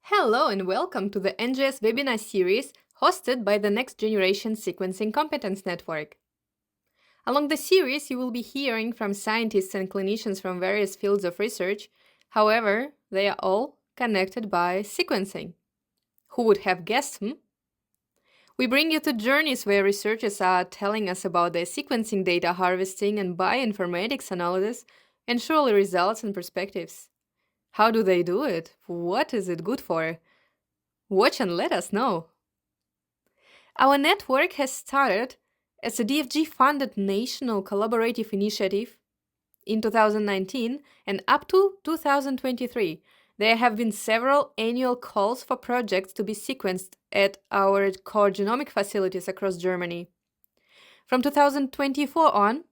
Hello and welcome to the NGS Webinar Series hosted by the Next Generation Sequencing Competence Network. Along the series, you will be hearing from scientists and clinicians from various fields of research. However, they are all connected by sequencing. Who would have guessed, We bring you to journeys where researchers are telling us about their sequencing data harvesting and bioinformatics analysis and surely results and perspectives. How do they do it? What is it good for? Watch and let us know. Our network has started as a DFG-funded national collaborative initiative in 2019, and up to 2023, there have been several annual calls for projects to be sequenced at our core genomic facilities across Germany. From 2024 on,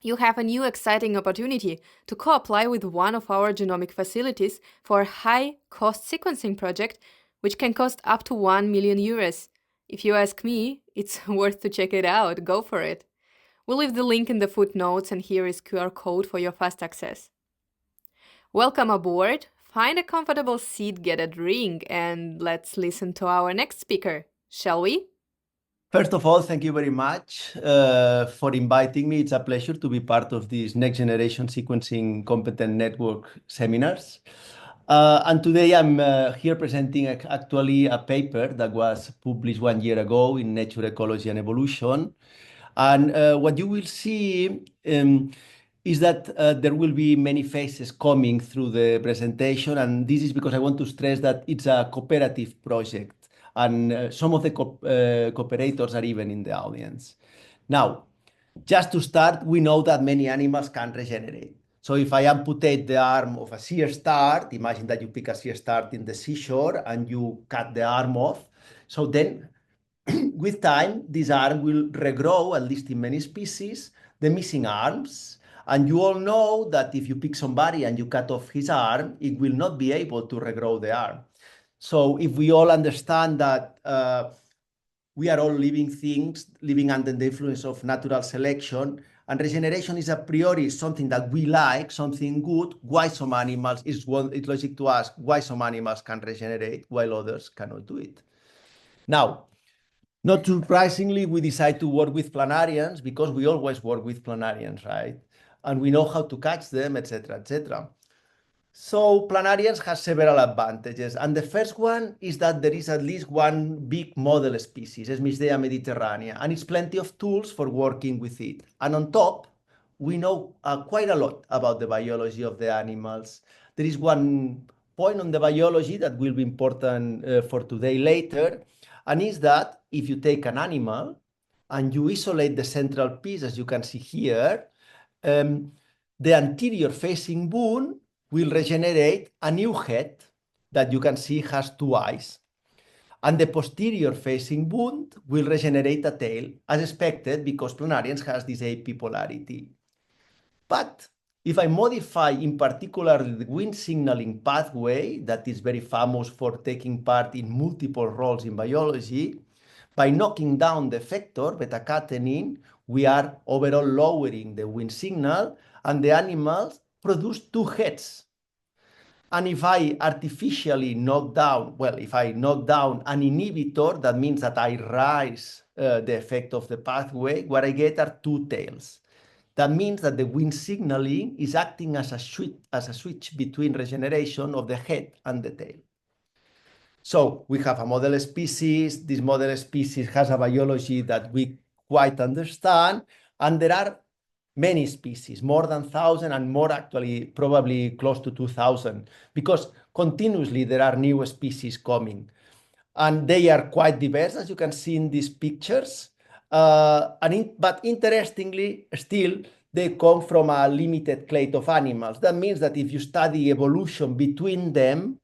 you have a new exciting opportunity to co-apply with one of our genomic facilities for a high-cost sequencing project, which can cost up to 1 million euros. If you ask me, it's worth to check it out. Go for it. We'll leave the link in the footnotes, and here is QR code for your fast access. Welcome aboard. Find a comfortable seat, get a drink, and let's listen to our next speaker, shall we? First of all, thank you very much for inviting me. It's a pleasure to be part of these Next Generation Sequencing Competent Network seminars. And today I'm here presenting actually a paper that was published 1 year ago in Nature Ecology and Evolution. And what you will see is that there will be many faces coming through the presentation. And this is because I want to stress that it's a cooperative project. And some of the cooperators are even in the audience. Now, just to start, we know that many animals can regenerate. So if I amputate the arm of a sea start, imagine that you pick a sea start in the seashore and you cut the arm off. So then with time, this arm will regrow, at least in many species, the missing arms. And you all know that if you pick somebody and you cut off his arm, it will not be able to regrow the arm. So if we all understand that we are all living things, living under the influence of natural selection, and regeneration is a priori something that we like, something good, why some animals, it's logic to ask why some animals can regenerate while others cannot do it. Now, not surprisingly, we decide to work with planarians because we always work with planarians, right? And we know how to catch them, etc., etc. So planarians have several advantages, and the first one is that there is at least one big model species, Esmisdea mediterranea, and it's plenty of tools for working with it. And on top, we know quite a lot about the biology of the animals. There is one point on the biology that will be important for today later, and is that if you take an animal and you isolate the central piece, as you can see here, the anterior facing bone will regenerate a new head that you can see has 2 eyes. And the posterior facing wound will regenerate a tail, as expected, because planarians has this apipolarity. But if I modify in particular the Wnt signaling pathway that is very famous for taking part in multiple roles in biology, by knocking down the effector beta-catenin, we are overall lowering the Wnt signal, and the animals produce 2 heads. And if I artificially knock down, if I knock down an inhibitor, that means that I raise the effect of the pathway, what I get are 2 tails. That means that the Wnt signaling is acting as a switch between regeneration of the head and the tail. So we have a model species. This model species has a biology that we quite understand, and there are many species, more than 1,000 and more actually, probably close to 2,000, because continuously there are new species coming. And they are quite diverse, as you can see in these pictures. But interestingly, still, they come from a limited clade of animals. That means that if you study evolution between them,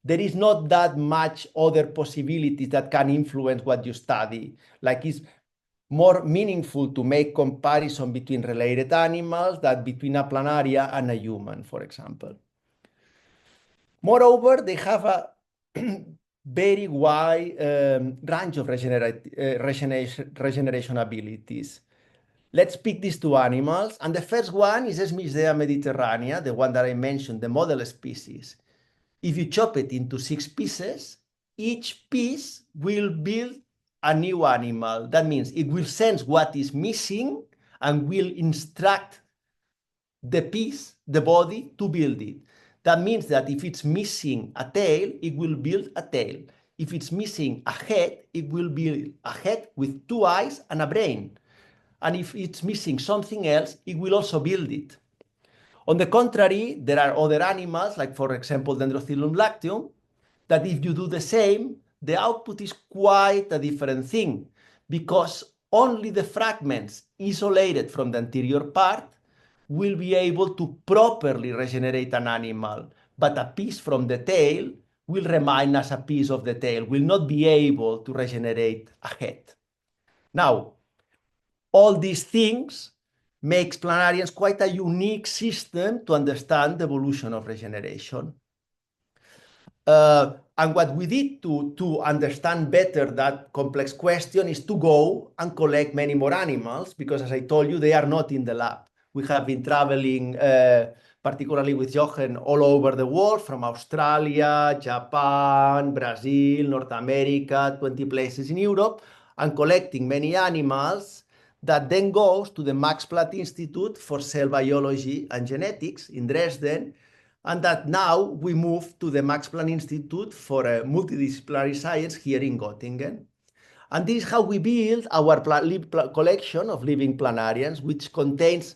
there is not that much other possibilities that can influence what you study. Like it's more meaningful to make comparison between related animals than between a planaria and a human, for example. Moreover, they have a very wide range of regeneration abilities. Let's pick these 2 animals. And the first one is Esmisdea mediterranea, the one that I mentioned, the model species. If you chop it into 6 pieces, each piece will build a new animal. That means it will sense what is missing and will instruct the piece, the body, to build it. That means that if it's missing a tail, it will build a tail. If it's missing a head, it will build a head with 2 eyes and a brain. And if it's missing something else, it will also build it. On the contrary, there are other animals, like for example, Dendrothyllum lacteum, that if you do the same, the output is quite a different thing, because only the fragments isolated from the anterior part will be able to properly regenerate an animal, but a piece from the tail will remain as a piece of the tail, will not be able to regenerate a head. Now, all these things makes planarians quite a unique system to understand the evolution of regeneration. And what we did to understand better that complex question is to go and collect many more animals, because as I told you, they are not in the lab. We have been traveling, particularly with Jochen, all over the world, from Australia, Japan, Brazil, North America, 20 places in Europe, and collecting many animals that then goes to the Max Planck Institute for Cell Biology and Genetics in Dresden, and that now we move to the Max Planck Institute for Multidisciplinary Science here in Göttingen. And this is how we build our collection of living planarians, which contains,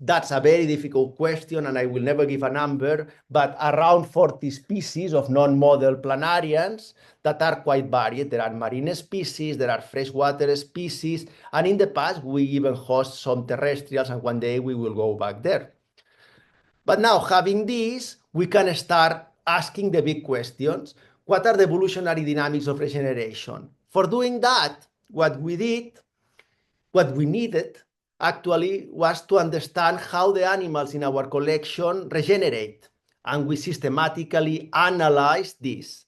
that's a very difficult question, and I will never give a number, but around 40 species of non-model planarians that are quite varied. There are marine species, there are freshwater species, and in the past we even host some terrestrials, and one day we will go back there. But now, having this, we can start asking the big questions. What are the evolutionary dynamics of regeneration? For doing that, what we needed, actually, was to understand how the animals in our collection regenerate. And we systematically analyzed this.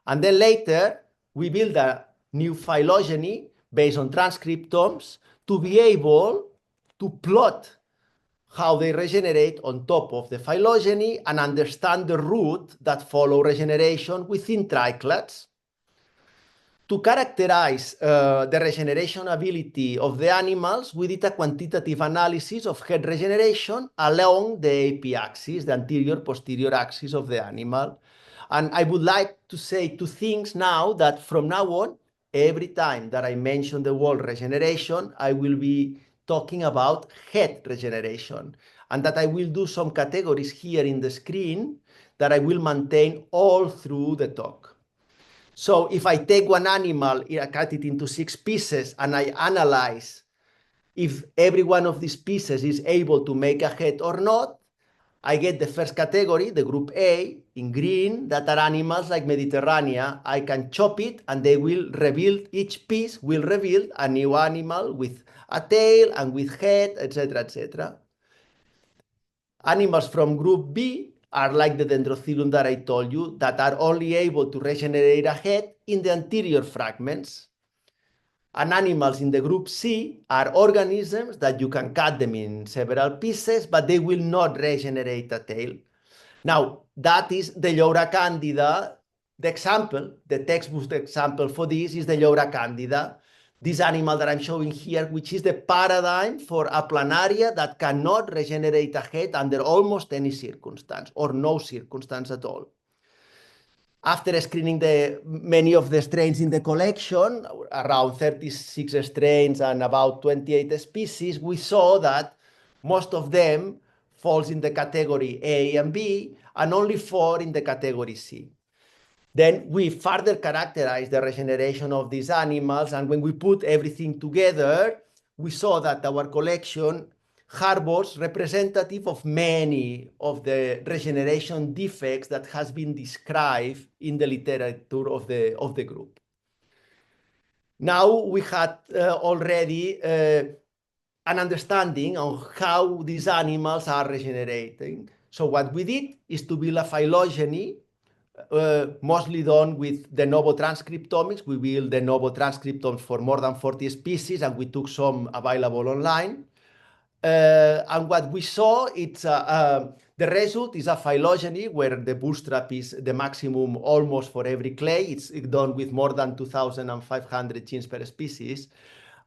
And then later, we built a new phylogeny based on transcriptomes to be able to plot how they regenerate on top of the phylogeny and understand the route that follow regeneration within triclads. To characterize the regeneration ability of the animals, we did a quantitative analysis of head regeneration along the AP axis, the anterior-posterior axis of the animal. And I would like to say two things now, that from now on, every time that I mention the word regeneration, I will be talking about head regeneration, and that I will do some categories here in the screen that I will maintain all through the talk. So if I take one animal, I cut it into 6 pieces, and I analyze if every one of these pieces is able to make a head or not, I get the first category, the group A, in green, that are animals like Mediterranean. I can chop it, and they will rebuild, each piece will rebuild a new animal with a tail and with head, etc., etc. Animals from group B are like the Dendrothyllum that I told you, that are only able to regenerate a head in the anterior fragments. And animals in the group C are organisms that you can cut them in several pieces, but they will not regenerate a tail. Now, that is the Llora candida. The example, the textbook example for this is the Llora candida, this animal that I'm showing here, which is the paradigm for a planaria that cannot regenerate a head under almost any circumstance, or no circumstance at all. After screening many of the strains in the collection, around 36 strains and about 28 species, we saw that most of them falls in the category A and B, and only 4 in the category C. Then we further characterized the regeneration of these animals, and when we put everything together, we saw that our collection harbors representative of many of the regeneration defects that has been described in the literature of the group. Now we had already an understanding of how these animals are regenerating. So what we did is to build a phylogeny, mostly done with de novo transcriptomics. We built de novo transcriptomes for more than 40 species, and we took some available online. And what we saw, it's The result is a phylogeny where the bootstrap is the maximum almost for every clay. It's done with more than 2,500 genes per species.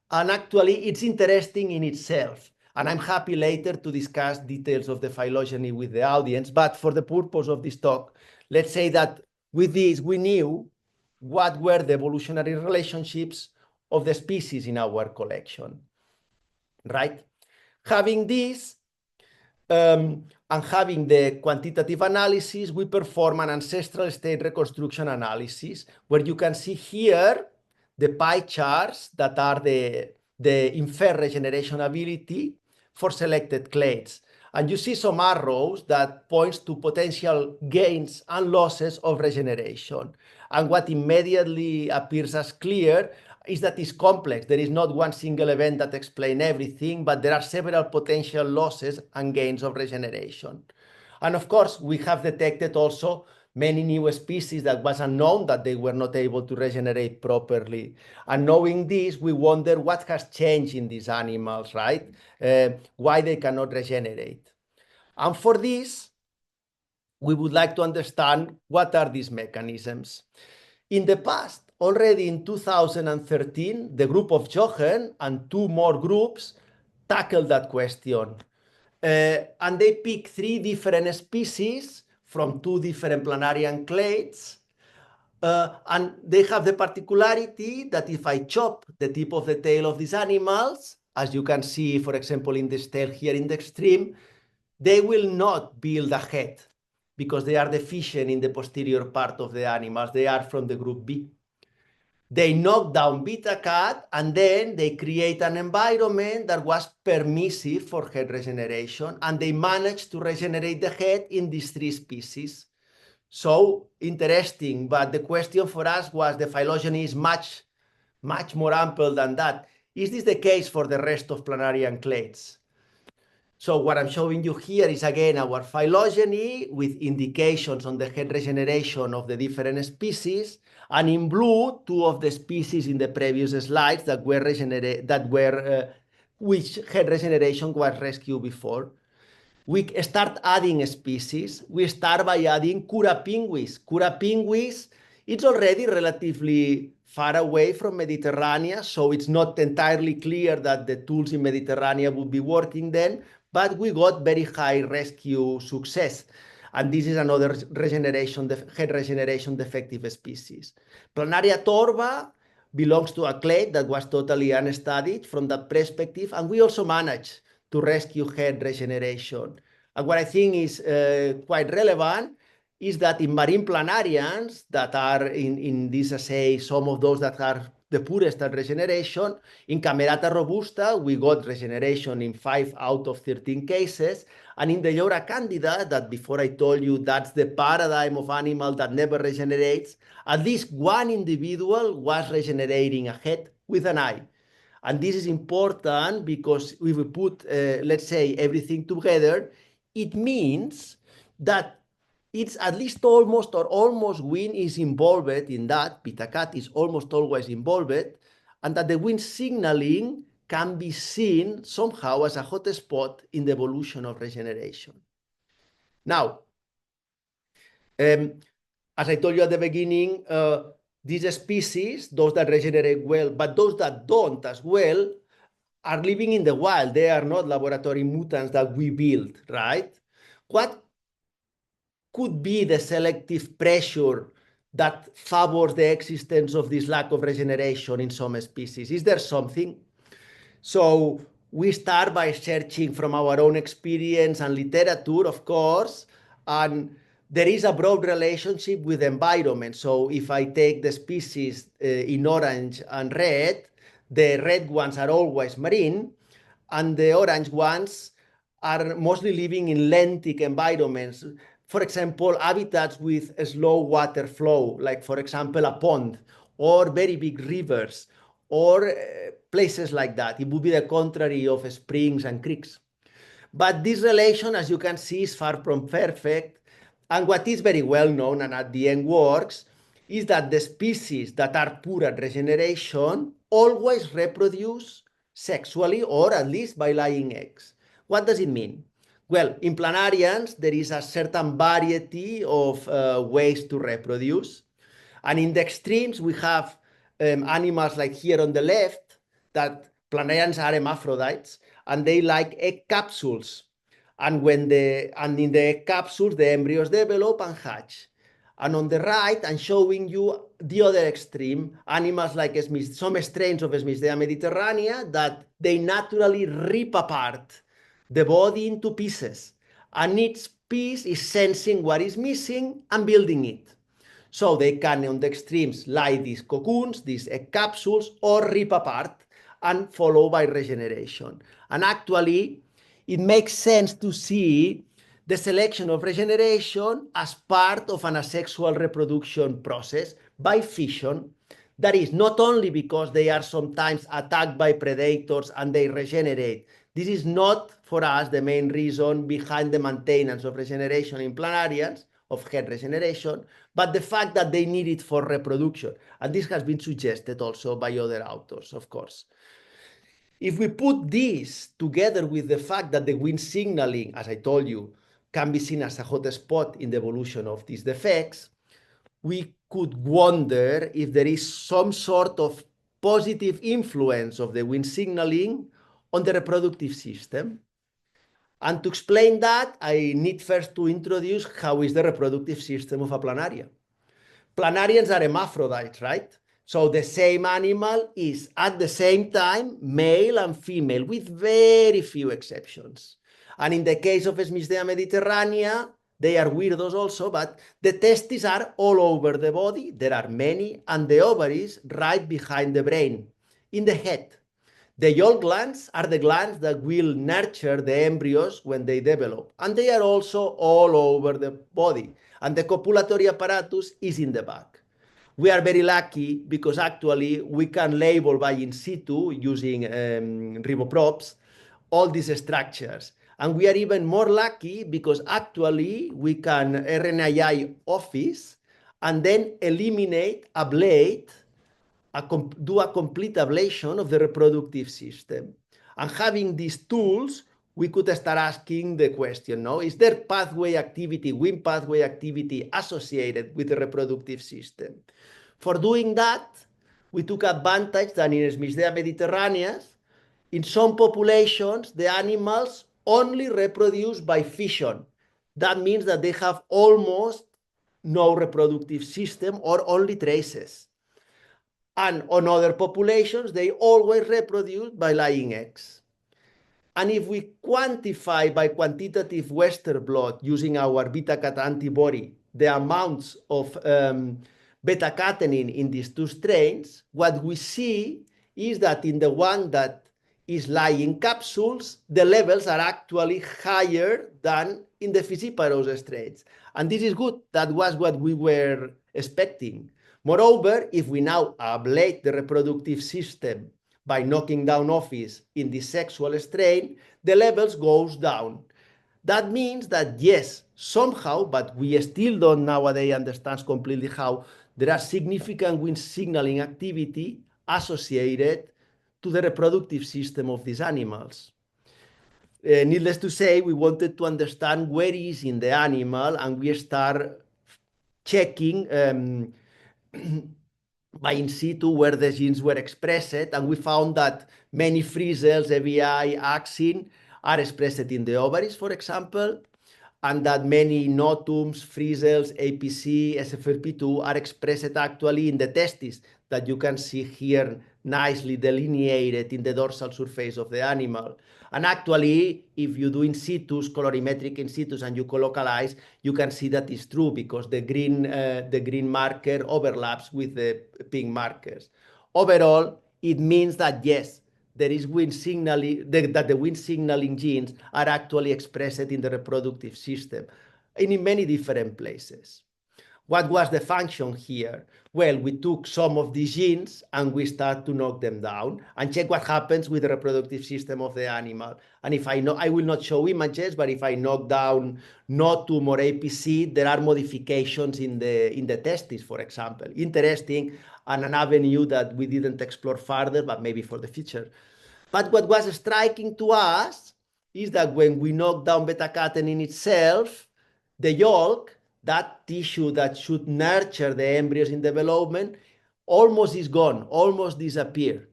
And actually, it's interesting in itself. And I'm happy later to discuss details of the phylogeny with the audience. But for the purpose of this talk, let's say that with this, we knew what were the evolutionary relationships of the species in our collection, right? Having this, and having the quantitative analysis, we perform an ancestral state reconstruction analysis, where you can see here the pie charts that are the inferred regeneration ability for selected clades. And you see some arrows that points to potential gains and losses of regeneration. And what immediately appears as clear is that it's complex. There is not one single event that explains everything, but there are several potential losses and gains of regeneration. And of course, we have detected also many new species that was unknown that they were not able to regenerate properly. And knowing this, we wonder what has changed in these animals, right? Why they cannot regenerate. And for this, we would like to understand what are these mechanisms. In the past, already in 2013, the group of Jochen and two more groups tackled that question. And they picked 3 different species from 2 different planarian clades. And they have the particularity that if I chop the tip of the tail of these animals, as you can see, for example, in this tail here in the extreme, they will not build a head because they are deficient in the posterior part of the animals. They are from the group B. They knock down beta cat, and then they create an environment that was permissive for head regeneration, and they managed to regenerate the head in these 3 species. So interesting, but the question for us was the phylogeny is much more ample than that. Is this the case for the rest of planarian clades? So what I'm showing you here is again our phylogeny with indications on the head regeneration of the different species, and in blue 2 of the species in the previous slides that were which head regeneration was rescued before. We start adding species. We start by adding Cura pinguis. Cura pinguis, it's already relatively far away from Mediterranean, so it's not entirely clear that the tools in Mediterranean would be working then, but we got very high rescue success. And this is another head regeneration defective species. Planaria torva belongs to a clade that was totally unstudied from that perspective, and we also managed to rescue head regeneration. And what I think is quite relevant is that in marine planarians that are in this assay, some of those that are the poorest at regeneration, in Camerata robusta, we got regeneration in 5 out of 13 cases. And in the Llora candida, that before I told you that's the paradigm of animal that never regenerates, at least one individual was regenerating a head with an eye. And this is important because if we put, let's say, everything together, it means that it's at least almost wind is involved in that. Beta cat is almost always involved, and that the wind signaling can be seen somehow as a hotspot in the evolution of regeneration. Now, as I told you at the beginning, these species, those that regenerate well, but those that don't as well, are living in the wild. They are not laboratory mutants that we build, right? What could be the selective pressure that favors the existence of this lack of regeneration in some species? Is there something? So we start by searching from our own experience and literature, of course, and there is a broad relationship with environment. So if I take the species in orange and red, the red ones are always marine, and the orange ones are mostly living in lentic environments. For example, habitats with a slow water flow, like for example, a pond or very big rivers or places like that. It would be the contrary of springs and creeks. But this relation, as you can see, is far from perfect. And what is very well known and at the end works is that the species that are poor at regeneration always reproduce sexually or at least by laying eggs. What does it mean? Well, in planarians, there is a certain variety of ways to reproduce. And in the extremes, we have animals like here on the left, that planarians are hermaphrodites, and they like egg capsules. And in the egg capsules, the embryos develop and hatch. And on the right, I'm showing you the other extreme, animals like some strains of Smithsdea mediterranea that they naturally rip apart the body into pieces. And each piece is sensing what is missing and building it. So they can, on the extremes, lie these cocoons, these egg capsules, or rip apart and follow by regeneration. And actually, it makes sense to see the selection of regeneration as part of an asexual reproduction process by fission. That is, not only because they are sometimes attacked by predators and they regenerate. This is not, for us, the main reason behind the maintenance of regeneration in planarians, of head regeneration, but the fact that they need it for reproduction. And this has been suggested also by other authors, of course. If we put this together with the fact that the Wnt signaling, as I told you, can be seen as a hot spot in the evolution of these defects, we could wonder if there is some sort of positive influence of the Wnt signaling on the reproductive system. And to explain that, I need first to introduce how is the reproductive system of a planaria. Planarians are hermaphrodites, right? So the same animal is at the same time male and female with very few exceptions. And in the case of Smithsdea mediterranea, they are weirdos also, but the testes are all over the body. There are many, and the ovaries right behind the brain, in the head. The yolk glands are the glands that will nurture the embryos when they develop, and they are also all over the body, and the copulatory apparatus is in the back. We are very lucky because actually we can label by in situ using riboprobes all these structures. And we are even more lucky because actually we can RNAi office and then eliminate, ablate, do a complete ablation of the reproductive system. And having these tools, we could start asking the question, no? Is there pathway activity, Wnt pathway activity associated with the reproductive system? For doing that, we took advantage that in Smithsdea mediterraneas, in some populations, the animals only reproduce by fission. That means that they have almost no reproductive system or only traces. And on other populations, they always reproduce by laying eggs. And if we quantify by quantitative Western blot using our beta-cat antibody the amounts of beta-catenin in these two strains, what we see is that in the one that is laying capsules, the levels are actually higher than in the fissiparous strains. And this is good. That was what we were expecting. Moreover, if we now ablate the reproductive system by knocking down office in the sexual strain, the levels goes down. That means that yes, somehow, but we still don't nowadays understand completely how, there are significant Wnt signaling activity associated to the reproductive system of these animals. Needless to say, we wanted to understand where is in the animal, and we start checking by in situ where the genes were expressed, and we found that many free cells, ABI, axin, are expressed in the ovaries, for example, and that many notums, free cells, APC, SFRP2 are expressed actually in the testes that you can see here nicely delineated in the dorsal surface of the animal. And actually, if you do in situ, colorimetric in situ, and you colocalize, you can see that is true because the green marker overlaps with the pink markers. Overall, it means that yes, there is Wnt signaling, that the Wnt signaling genes are actually expressed in the reproductive system and in many different places. What was the function here? Well, we took some of these genes and we start to knock them down and check what happens with the reproductive system of the animal. And if I will not show images, but if I knock down notum or APC, there are modifications in the testes, for example. Interesting, and an avenue that we didn't explore further, but maybe for the future. But what was striking to us is that when we knock down beta-catenin itself, the yolk, that tissue that should nurture the embryos in development, almost is gone, almost disappear.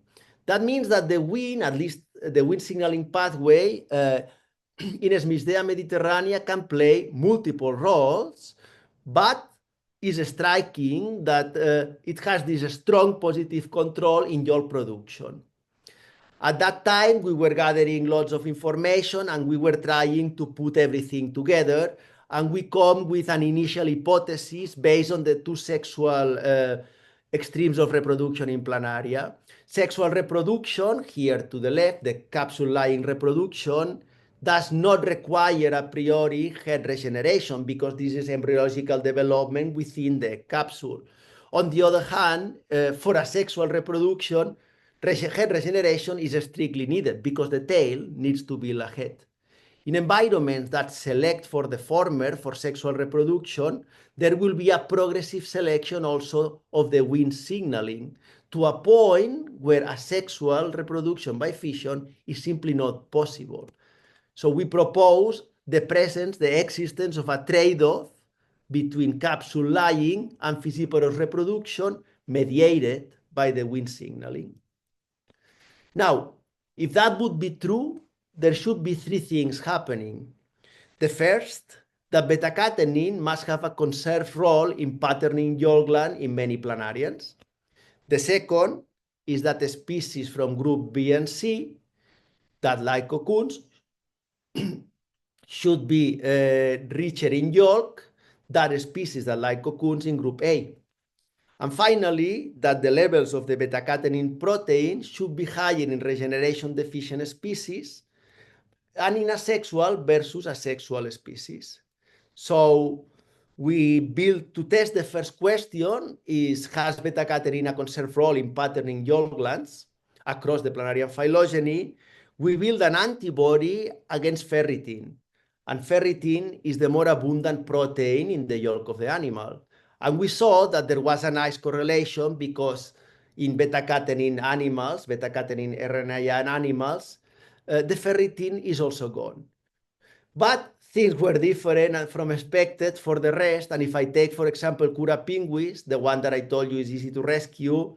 That means that the Wnt, at least the Wnt signaling pathway in Smithsdea mediterranea, can play multiple roles, but is striking that it has this strong positive control in yolk production. At that time, we were gathering lots of information and we were trying to put everything together, and we come with an initial hypothesis based on the two sexual extremes of reproduction in planaria. Sexual reproduction, here to the left, the capsule-lying reproduction, does not require a priori head regeneration because this is embryological development within the capsule. On the other hand, for asexual reproduction, head regeneration is strictly needed because the tail needs to build a head. In environments that select for the former for sexual reproduction, there will be a progressive selection also of the Wnt signaling to a point where asexual reproduction by fission is simply not possible. So we propose the presence, the existence of a trade-off between capsule lying and fissiporous reproduction mediated by the Wnt signaling. Now, if that would be true, there should be three things happening. The first, that beta-catenin must have a conserved role in patterning yolk gland in many planarians. The second is that the species from group B and C that like cocoons should be richer in yolk than species that like cocoons in group A. And finally, that the levels of the beta-catenin protein should be higher in regeneration deficient species and in asexual versus asexual species. So we built to test the first question is, has beta-catenin a conserved role in patterning yolk glands across the planarian phylogeny? We built an antibody against ferritin, and ferritin is the more abundant protein in the yolk of the animal. And we saw that there was a nice correlation because in beta-catenin animals, beta-catenin RNA animals, the ferritin is also gone. But things were different from expected for the rest. And if I take, for example, Cura pinguis, the one that I told you is easy to rescue,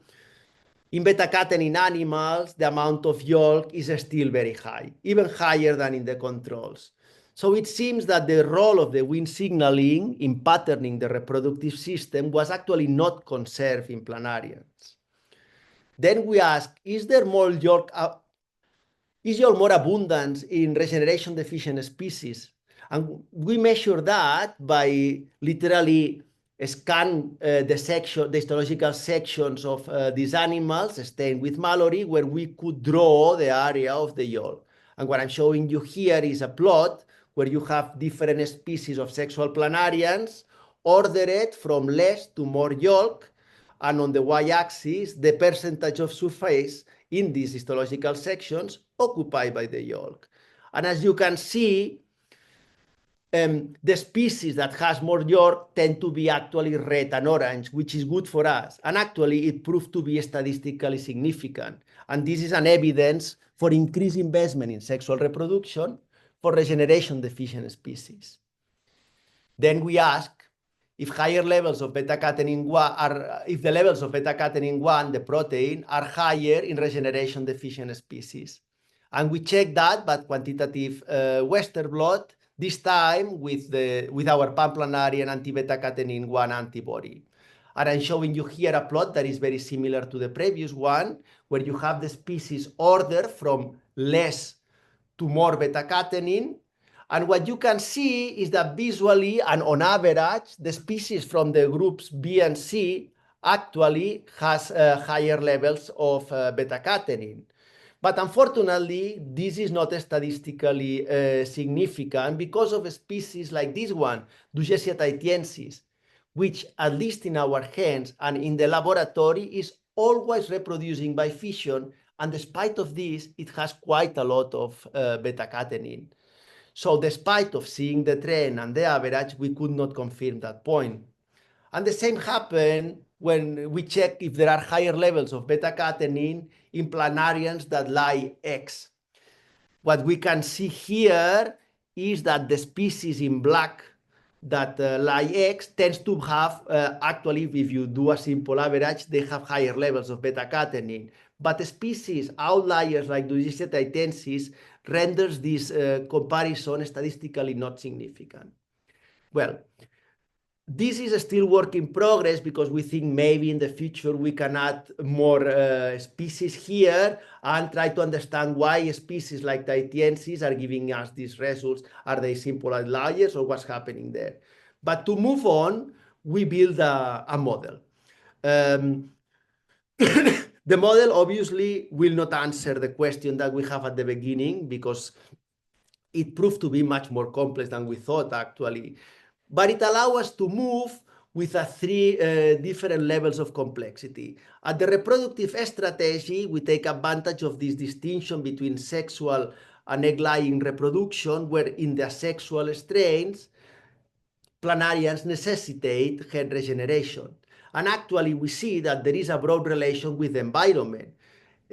in beta-catenin animals, the amount of yolk is still very high, even higher than in the controls. So it seems that the role of the Wnt signaling in patterning the reproductive system was actually not conserved in planarians. Then we ask, is there more yolk? Is yolk more abundant in regeneration deficient species? And we measure that by literally scan the histological sections of these animals stained with Mallory, where we could draw the area of the yolk. And what I'm showing you here is a plot where you have different species of sexual planarians ordered from less to more yolk, and on the y-axis, the percentage of surface in these histological sections occupied by the yolk. And as you can see, the species that has more yolk tend to be actually red and orange, which is good for us. And actually, it proved to be statistically significant. And this is an evidence for increased investment in sexual reproduction for regeneration deficient species. Then we ask if higher levels of beta-catenin 1 are, if the levels of beta-catenin 1, the protein, are higher in regeneration deficient species. And we check that by quantitative Western blot, this time with our panplanarian anti-beta-catenin 1 antibody. And I'm showing you here a plot that is very similar to the previous one, where you have the species ordered from less to more beta-catenin. And what you can see is that visually and on average, the species from the groups B and C actually has higher levels of beta-catenin. But unfortunately, this is not statistically significant because of a species like this one, Dugesia tahitiensis, which at least in our hands and in the laboratory is always reproducing by fission. And despite of this, it has quite a lot of beta-catenin. So despite of seeing the trend and the average, we could not confirm that point. And the same happened when we check if there are higher levels of beta-catenin in planarians that lie eggs. what we can see here is that the species in black that lay eggs tends to have, actually, if you do a simple average, they have higher levels of beta-catenin. But the species outliers like Zoologist taitensis renders this comparison statistically not significant. Well, this is still work in progress because we think maybe in the future we can add more species here and try to understand why species like taitensis are giving us these results. Are they simple outliers or what's happening there? But to move on, we build a model. The model obviously will not answer the question that we have at the beginning because it proved to be much more complex than we thought, actually. But it allows us to move with three different levels of complexity. At the reproductive strategy, we take advantage of this distinction between sexual and egg-laying reproduction, where in the asexual strains, planarians necessitate head regeneration. And actually, we see that there is a broad relation with the environment.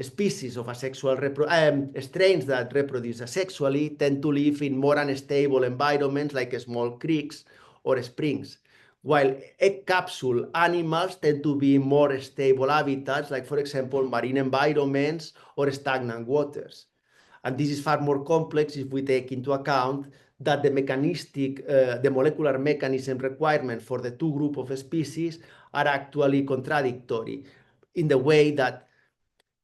Species of asexual strains that reproduce asexually tend to live in more unstable environments like small creeks or springs, while egg capsule animals tend to be in more stable habitats, like, for example, marine environments or stagnant waters. And this is far more complex if we take into account that the molecular mechanism requirement for the two groups of species are actually contradictory in the way that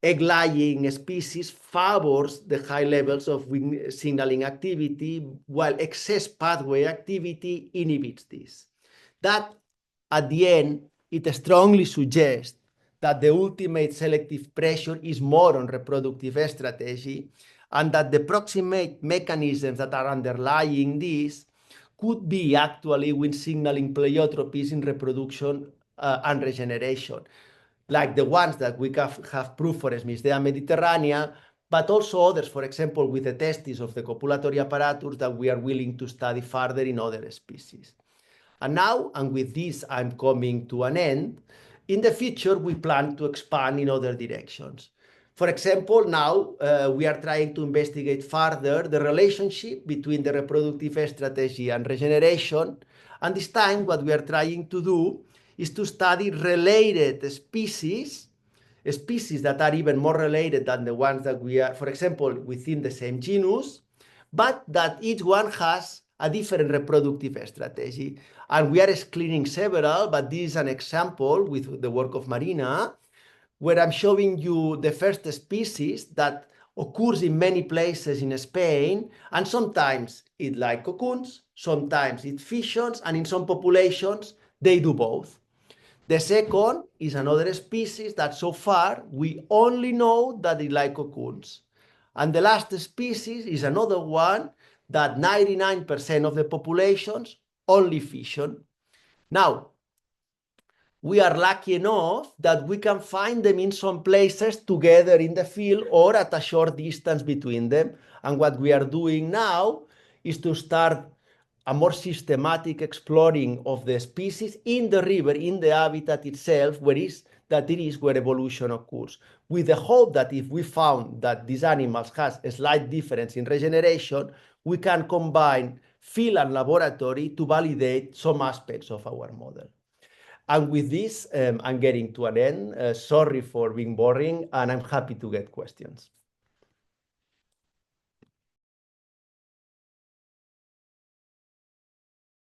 egg-laying species favors the high levels of signaling activity, while excess pathway activity inhibits this. That, at the end, it strongly suggests that the ultimate selective pressure is more on reproductive strategy, and that the proximate mechanisms that are underlying this could be actually Wnt signaling pleiotropies in reproduction and regeneration, like the ones that we have proved for Smithsdale mediterranea, but also others, for example, with the testes of the copulatory apparatus that we are willing to study further in other species. And now, and with this I'm coming to an end, in the future we plan to expand in other directions. For example, now we are trying to investigate further the relationship between the reproductive strategy and regeneration, and this time what we are trying to do is to study related species that are even more related than the ones that we are, for example, within the same genus, but that each one has a different reproductive strategy. And we are screening several, but this is an example with the work of Marina, where I'm showing you the first species that occurs in many places in Spain, and sometimes it like cocoons, sometimes it fissions, and in some populations, they do both. The second is another species that so far we only know that it like cocoons. And the last species is another one that 99% of the populations only fission. Now, we are lucky enough that we can find them in some places together in the field or at a short distance between them. And what we are doing now is to start a more systematic exploring of the species in the river, in the habitat itself, where evolution occurs, with the hope that if we found that these animals has a slight difference in regeneration, we can combine field and laboratory to validate some aspects of our model. And with this, I'm getting to an end. Sorry for being boring, and I'm happy to get questions.